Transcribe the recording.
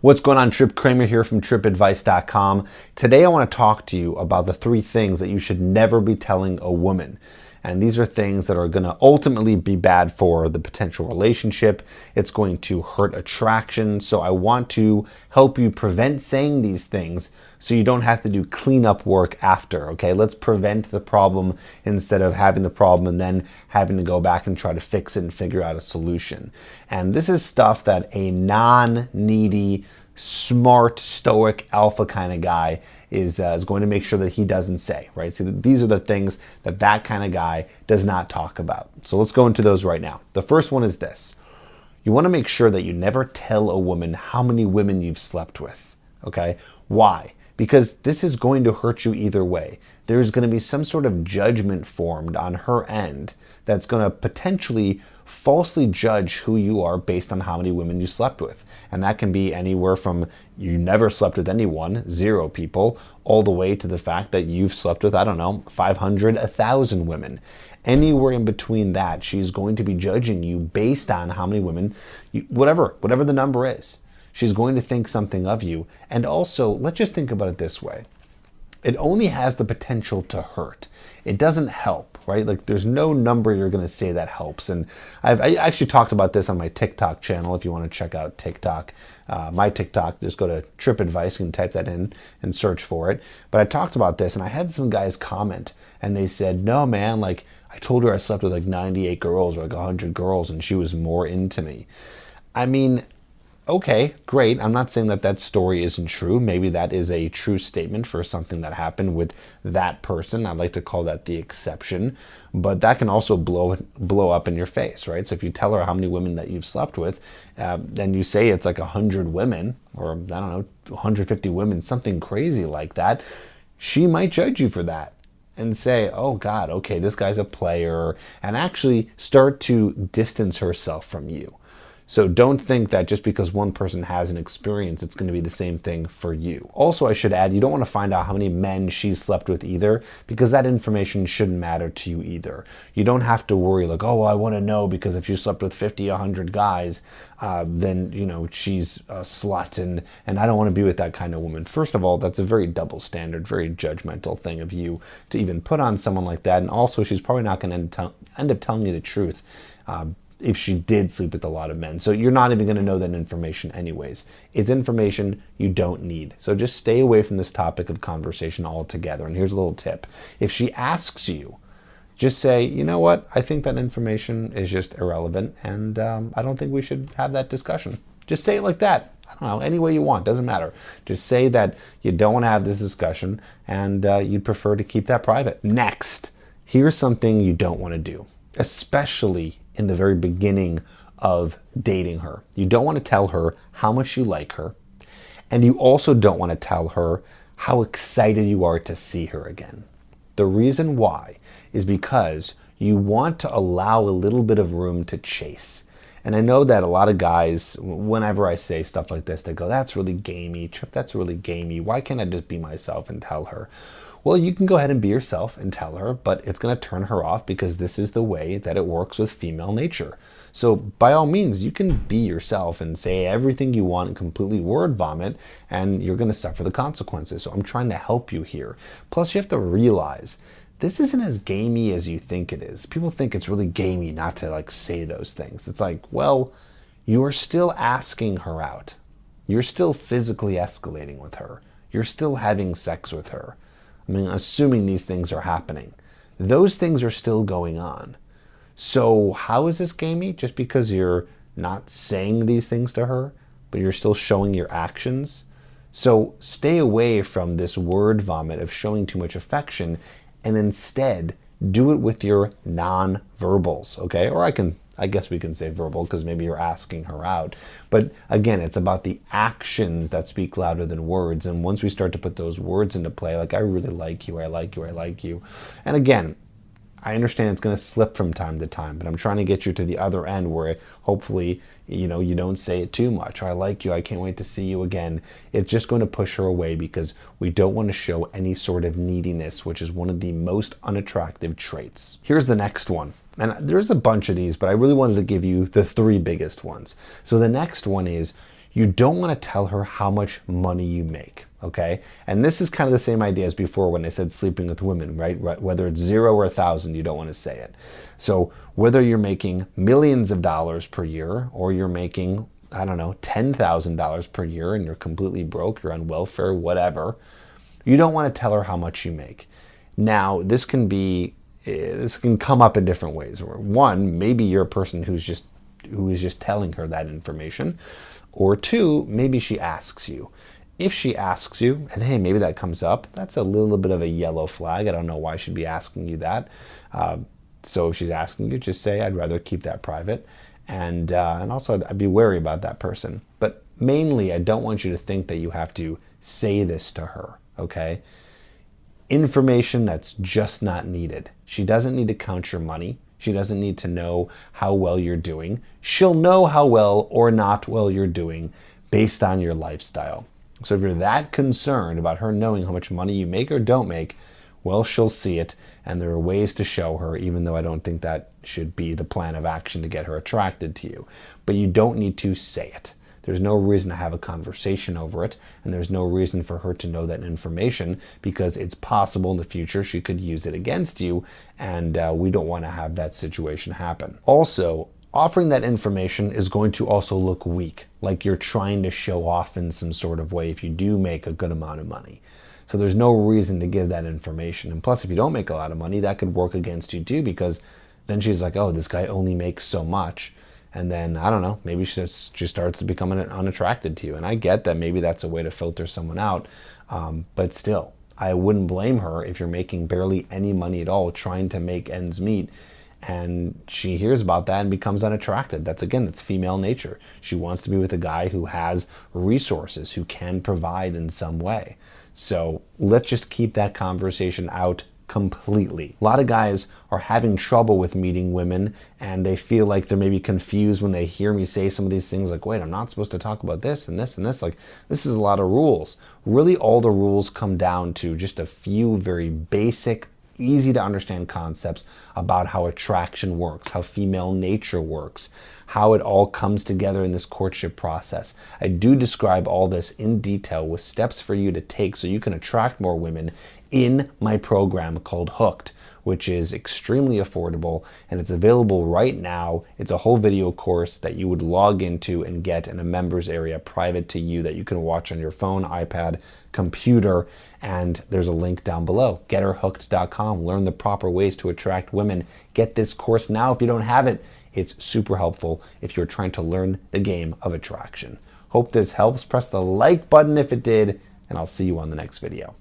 What's going on? Tripp Kramer here from trippadvice.com. Today I want to talk to you about the 3 things that you should never be telling a woman. And these are things that are going to ultimately be bad for the potential relationship. It's going to hurt attraction. So I want to help you prevent saying these things so you don't have to do cleanup work after, okay? Let's prevent the problem instead of having the problem and then having to go back and try to fix it and figure out a solution. And this is stuff that a non-needy, smart, stoic, alpha kind of guy is going to make sure that he doesn't say, right? So these are the things that that kind of guy does not talk about. So let's go into those right now. The first one is this. You want to make sure that you never tell a woman how many women you've slept with, okay? Why? Because this is going to hurt you either way. There's going to be some sort of judgment formed on her end that's going to potentially falsely judge who you are based on how many women you slept with. And that can be anywhere from you never slept with anyone, 0 people, all the way to the fact that you've slept with, 500, 1,000 women. Anywhere in between that, she's going to be judging you based on how many women, whatever the number is. She's going to think something of you. And also, let's just think about it this way. It only has the potential to hurt. It doesn't help, right? Like there's no number you're going to say that helps. And I actually talked about this on my TikTok channel. If you want to check out TikTok, my TikTok, just go to Tripp Advice. You can type that in and search for it. But I talked about this and I had some guys comment and they said, no, man, like I told her I slept with like 98 girls or like 100 girls and she was more into me. I mean, okay, great. I'm not saying that that story isn't true. Maybe that is a true statement for something that happened with that person. I'd like to call that the exception, but that can also blow up in your face, right? So if you tell her how many women that you've slept with, then you say it's like 100 women or 150 women, something crazy like that, she might judge you for that and say, oh God, okay, this guy's a player, and actually start to distance herself from you. So don't think that just because one person has an experience, it's going to be the same thing for you. Also, I should add, you don't want to find out how many men she slept with either, because that information shouldn't matter to you either. You don't have to worry like, oh, well, I want to know because if you slept with 50, 100 guys, then, she's a slut and I don't want to be with that kind of woman. First of all, that's a very double standard, very judgmental thing of you to even put on someone like that. And also, she's probably not going to end up telling you the truth. If she did sleep with a lot of men. So you're not even going to know that information anyways. It's information you don't need. So just stay away from this topic of conversation altogether. And here's a little tip. If she asks you, just say, you know what? I think that information is just irrelevant and I don't think we should have that discussion. Just say it like that. I don't know, any way you want, doesn't matter. Just say that you don't want to have this discussion and you'd prefer to keep that private. Next, here's something you don't want to do, especially in the very beginning of dating her. You don't want to tell her how much you like her, and you also don't want to tell her how excited you are to see her again. The reason why is because you want to allow a little bit of room to chase. And I know that a lot of guys, whenever I say stuff like this, they go, that's really gamey, Tripp, that's really gamey. Why can't I just be myself and tell her? Well, you can go ahead and be yourself and tell her, but it's going to turn her off because this is the way that it works with female nature. So by all means, you can be yourself and say everything you want and completely word vomit, and you're going to suffer the consequences. So I'm trying to help you here. Plus, you have to realize this isn't as gamey as you think it is. People think it's really gamey not to say those things. It's like, well, you are still asking her out. You're still physically escalating with her. You're still having sex with her. I mean, assuming these things are happening. Those things are still going on. So how is this gamey? Just because you're not saying these things to her, but you're still showing your actions? So stay away from this word vomit of showing too much affection and instead do it with your non-verbals, okay? Or I guess we can say verbal because maybe you're asking her out. But again, it's about the actions that speak louder than words. And once we start to put those words into play, like I really like you, I like you, I like you. And again, I understand it's going to slip from time to time, but I'm trying to get you to the other end where hopefully, you don't say it too much. I like you. I can't wait to see you again. It's just going to push her away because we don't want to show any sort of neediness, which is one of the most unattractive traits. Here's the next one. And there's a bunch of these, but I really wanted to give you the 3 biggest ones. So the next one is You don't want to tell her how much money you make, okay? And this is kind of the same idea as before when I said sleeping with women, right? Whether it's 0 or 1,000, you don't want to say it. So whether you're making millions of dollars per year or you're making, I don't know, $10,000 per year and you're completely broke, you're on welfare, whatever, you don't want to tell her how much you make. Now, this can come up in different ways. One, maybe you're a person who is just telling her that information. Or two, maybe she asks you. If she asks you, and hey, maybe that comes up, that's a little bit of a yellow flag. I don't know why she'd be asking you that. So if she's asking you, just say, I'd rather keep that private. And also, I'd be wary about that person. But mainly, I don't want you to think that you have to say this to her, okay? Information that's just not needed. She doesn't need to count your money. She doesn't need to know how well you're doing. She'll know how well or not well you're doing based on your lifestyle. So if you're that concerned about her knowing how much money you make or don't make, well, she'll see it, and there are ways to show her, even though I don't think that should be the plan of action to get her attracted to you. But you don't need to say it. There's no reason to have a conversation over it, and there's no reason for her to know that information because it's possible in the future she could use it against you, and we don't want to have that situation happen. Also, offering that information is going to also look weak, like you're trying to show off in some sort of way if you do make a good amount of money. So there's no reason to give that information. And plus, if you don't make a lot of money, that could work against you too, because then she's like, oh, this guy only makes so much. And then, I don't know, maybe she starts to become unattracted to you. And I get that maybe that's a way to filter someone out. But still, I wouldn't blame her if you're making barely any money at all, trying to make ends meet. And she hears about that and becomes unattracted. That's female nature. She wants to be with a guy who has resources, who can provide in some way. So let's just keep that conversation out completely. A lot of guys are having trouble with meeting women, and they feel like they're maybe confused when they hear me say some of these things like, wait, I'm not supposed to talk about this and this and this. Like, this is a lot of rules. Really, all the rules come down to just a few very basic, easy to understand concepts about how attraction works, how female nature works, how it all comes together in this courtship process. I do describe all this in detail with steps for you to take so you can attract more women in my program called Hooked, which is extremely affordable, and it's available right now. It's a whole video course that you would log into and get in a members area private to you that you can watch on your phone, iPad, computer, and there's a link down below. GetHerHooked.com. Learn the proper ways to attract women. Get this course now if you don't have it. It's super helpful if you're trying to learn the game of attraction. Hope this helps. Press the like button if it did, and I'll see you on the next video.